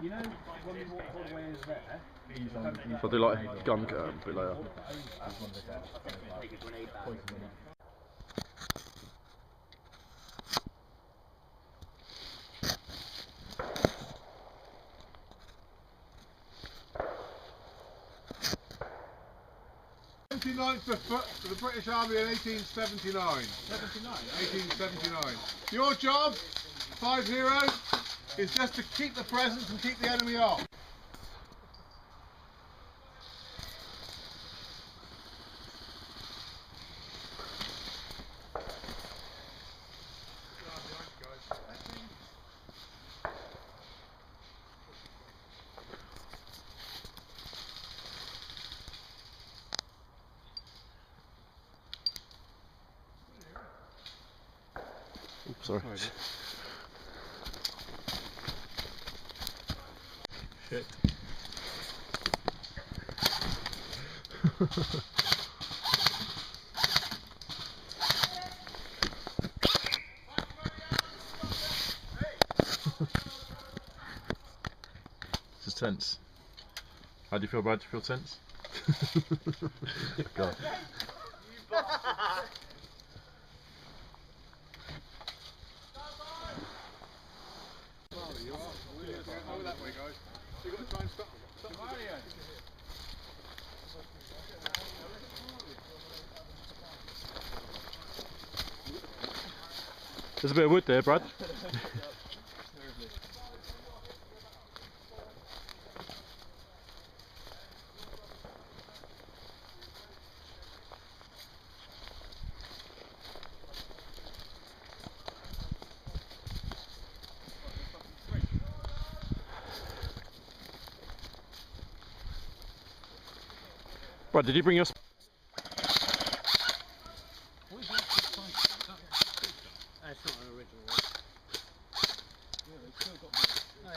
You know, when we walked all the way over there, So I do like gun a bit later. take a grenade bag. 79th for the British Army in 1879. 1879. Your job, 5-0, is just to keep the presence and keep the enemy off. Oops, sorry. Shit. This is tense. How do you feel, Brad? Do you feel tense? God. Over that way, guys. You've got to try and stop Mario. There's a bit of wood there, Brad. Brad, did you bring your... That's not an original one. Yeah, they've still got more.